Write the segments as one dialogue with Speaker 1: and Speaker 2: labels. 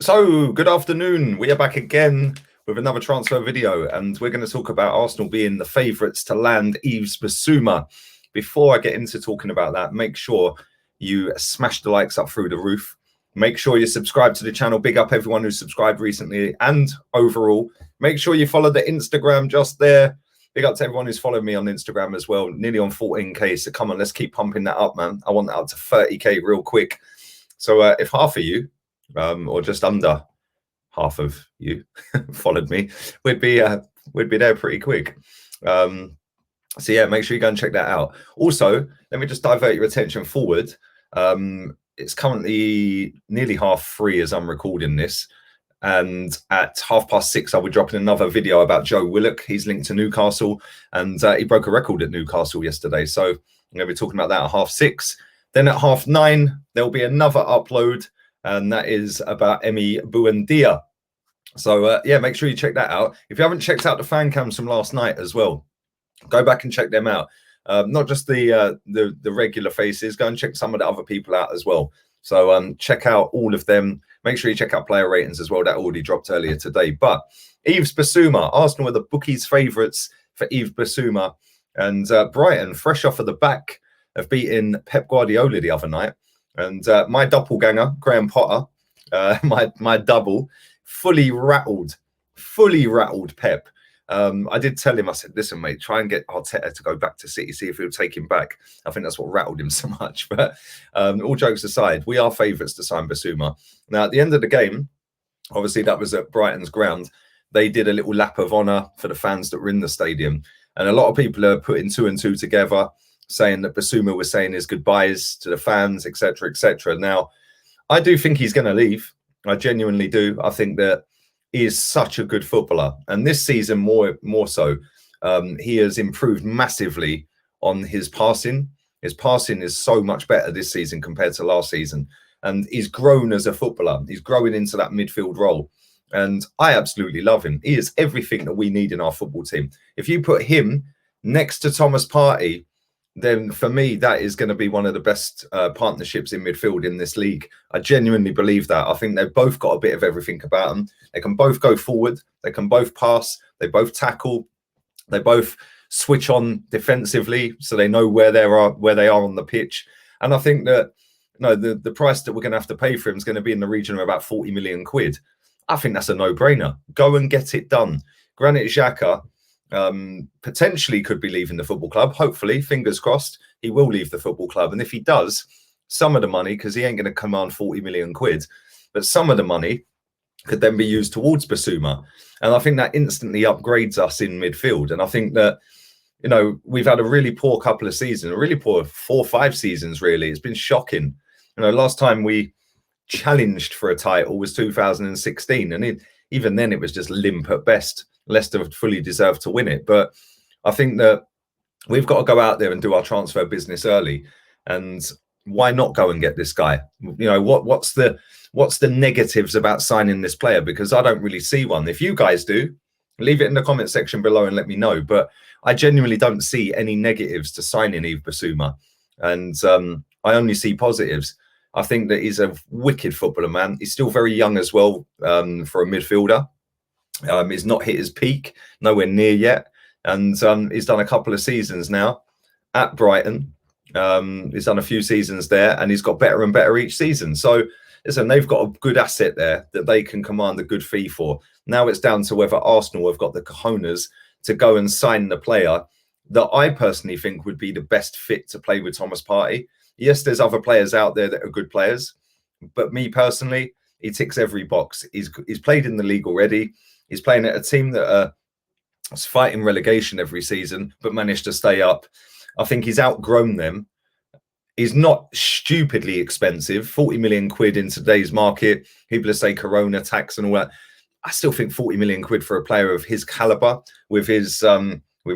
Speaker 1: So, good afternoon. We are back again with another transfer video, and we're going to talk about Arsenal being the favourites to land Yves Bissouma. Before I get into talking about that, make sure you smash the likes up through the roof. Make sure you subscribe to the channel. Big up everyone who's subscribed recently and overall. Make sure you follow the Instagram just there. Big up to everyone who's followed me on Instagram as well. Nearly on 14k. So come on, let's keep pumping that up, man. I want that up to 30k real quick. So if half of you, or just under half of you followed me, we'd be there pretty quick. So yeah, make sure you go and check that out. Also, let me just divert your attention forward. It's currently nearly 3:30 as I'm recording this, and at 6:30 I'll be dropping another video about Joe Willock. He's linked to Newcastle, and he broke a record at Newcastle yesterday. So I'm going to be talking about that at 6:30. Then at 9:30 there'll be another upload, and that is about Emi Buendia. So yeah, make sure you check that out. If you haven't checked out the fan cams from last night as well, go back and check them out. Not just the regular faces, go and check some of the other people out as well. So check out all of them. Make sure you check out player ratings as well. That already dropped earlier today. But Yves Bissouma, Arsenal were the bookies' favourites for Yves Bissouma, and Brighton, fresh off of the back of beating Pep Guardiola the other night, and my doppelganger Graham Potter, my double, fully rattled Pep. I did tell him, I said, listen, mate, try and get Arteta to go back to City, see if he'll take him back. I think that's what rattled him so much. But all jokes aside, we are favourites to sign Bissouma. Now, at the end of the game, obviously that was at Brighton's ground, they did a little lap of honour for the fans that were in the stadium. And a lot of people are putting two and two together, saying that Bissouma was saying his goodbyes to the fans, etc., etc. Now, I do think he's going to leave. I genuinely do. I think that he is such a good footballer, and this season more so, he has improved massively on his passing. His passing is so much better this season compared to last season, and he's grown as a footballer. He's growing into that midfield role, and I absolutely love him. He is everything that we need in our football team. If you put him next to Thomas Partey, then for me, that is going to be one of the best partnerships in midfield in this league. I genuinely believe that. I think they've both got a bit of everything about them. They can both go forward. They can both pass. They both tackle. They both switch on defensively, so they know where they are on the pitch. And I think that the price that we're going to have to pay for him is going to be in the region of about 40 million quid. I think that's a no-brainer. Go and get it done. Granit Xhaka potentially could be leaving the football club. Hopefully, fingers crossed, he will leave the football club. And if he does, some of the money, because he ain't going to command 40 million quid, but some of the money could then be used towards Bissouma. And I think that instantly upgrades us in midfield. And I think that, we've had a really poor couple of seasons, a really poor 4 or 5 seasons, really. It's been shocking. Last time we challenged for a title was 2016. And even then, it was just limp at best. Leicester fully deserved to win it. But I think that we've got to go out there and do our transfer business early. And why not go and get this guy? What's the negatives about signing this player? Because I don't really see one. If you guys do, leave it in the comment section below and let me know. But I genuinely don't see any negatives to signing Yves Bissouma. And I only see positives. I think that he's a wicked footballer, man. He's still very young as well for a midfielder. He's not hit his peak, nowhere near yet. And he's done a couple of seasons now at Brighton. He's done a few seasons there, and he's got better and better each season. So, listen, they've got a good asset there that they can command a good fee for. Now it's down to whether Arsenal have got the cojones to go and sign the player that I personally think would be the best fit to play with Thomas Partey. Yes, there's other players out there that are good players, but me personally, he ticks every box. He's played in the league already. He's playing at a team that is fighting relegation every season, but managed to stay up. I think he's outgrown them. He's not stupidly expensive. 40 million quid in today's market. People say Corona tax and all that. I still think 40 million quid for a player of his caliber, with his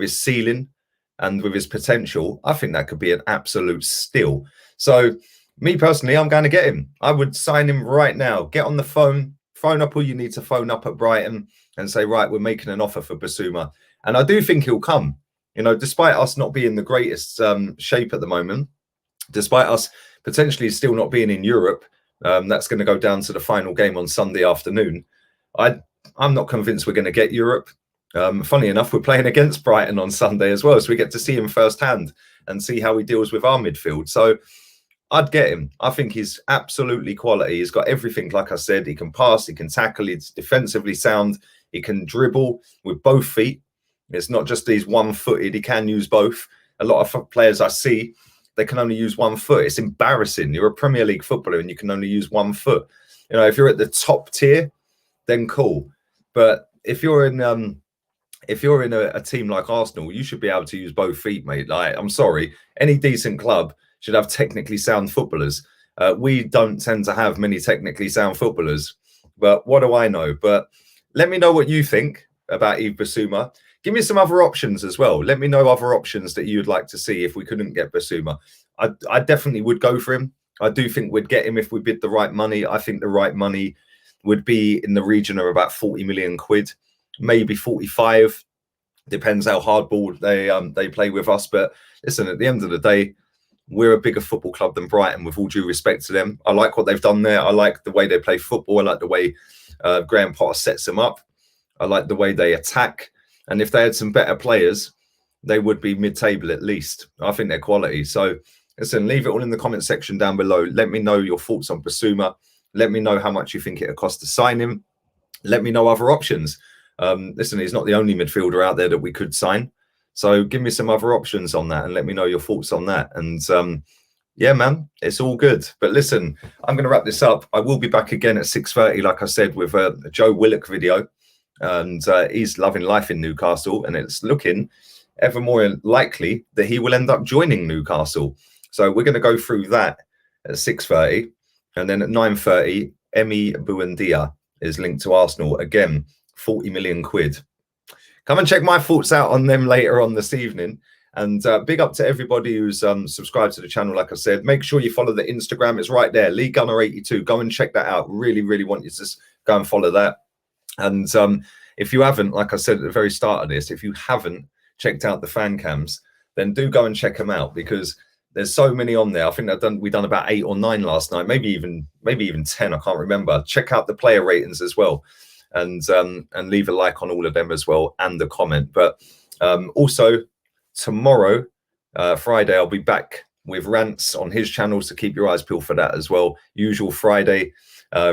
Speaker 1: ceiling and with his potential, I think that could be an absolute steal. So, me personally, I'm going to get him. I would sign him right now. Get on the phone up all you need to phone up at Brighton and say, right, we're making an offer for Bissouma. And I do think he'll come. Despite us not being the greatest shape at the moment, despite us potentially still not being in Europe, That's going to go down to the final game on Sunday afternoon. I'm not convinced we're going to get Europe. Funny enough, we're playing against Brighton on Sunday as well, so we get to see him firsthand and see how he deals with our midfield. So I'd get him. I think he's absolutely quality. He's got everything, like I said. He can pass, he can tackle, he's defensively sound, he can dribble with both feet. It's not just he's one-footed, he can use both. A lot of players I see, they can only use one foot. It's embarrassing. You're a Premier League footballer and you can only use one foot. You know, if you're at the top tier, then cool. But if you're in a team like Arsenal, you should be able to use both feet, mate. Like, I'm sorry, any decent club should have technically sound footballers. We don't tend to have many technically sound footballers, but what do I know? But let me know what you think about Yves Bissouma. Give me some other options as well. Let me know other options that you'd like to see if we couldn't get Bissouma. I definitely would go for him. I do think we'd get him if we bid the right money. I think the right money would be in the region of about 40 million quid, maybe 45. Depends how hardball they play with us. But listen, at the end of the day, we're a bigger football club than Brighton, with all due respect to them. I like what they've done there. I like the way they play football. I like the way Graham Potter sets them up. I like the way they attack. And if they had some better players, they would be mid-table at least. I think they're quality. So listen, leave it all in the comment section down below. Let me know your thoughts on Bissouma. Let me know how much you think it would cost to sign him. Let me know other options. Listen, he's not the only midfielder out there that we could sign. So give me some other options on that and let me know your thoughts on that. And yeah, man, it's all good. But listen, I'm going to wrap this up. I will be back again at 6:30, like I said, with a Joe Willock video. And he's loving life in Newcastle. And it's looking ever more likely that he will end up joining Newcastle. So we're going to go through that at 6:30. And then at 9:30, Emi Buendia is linked to Arsenal. Again, 40 million quid. Come and check my thoughts out on them later on this evening. And big up to everybody who's subscribed to the channel. Like I said, make sure you follow the Instagram. It's right there, Lee Gunner 82. Go and check that out. Really, really want you to just go and follow that. And if you haven't, like I said at the very start of this, if you haven't checked out the fan cams, then do go and check them out, because there's so many on there. I think we done about 8 or 9 last night, maybe even 10. I can't remember. Check out the player ratings as well. And leave a like on all of them as well, and a comment. But also tomorrow, Friday, I'll be back with rants on his channel, so keep your eyes peeled for that as well. Usual Friday,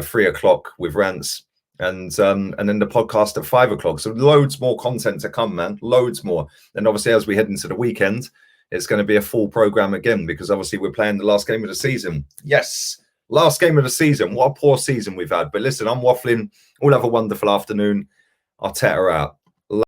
Speaker 1: 3 o'clock with rants, and then the podcast at 5 o'clock. So loads more content to come, man. Loads more. And obviously, as we head into the weekend, it's going to be a full program again, because obviously we're playing the last game of the season. Yes. Last game of the season. What a poor season we've had. But listen, I'm waffling. All have a wonderful afternoon. I'll tat her out.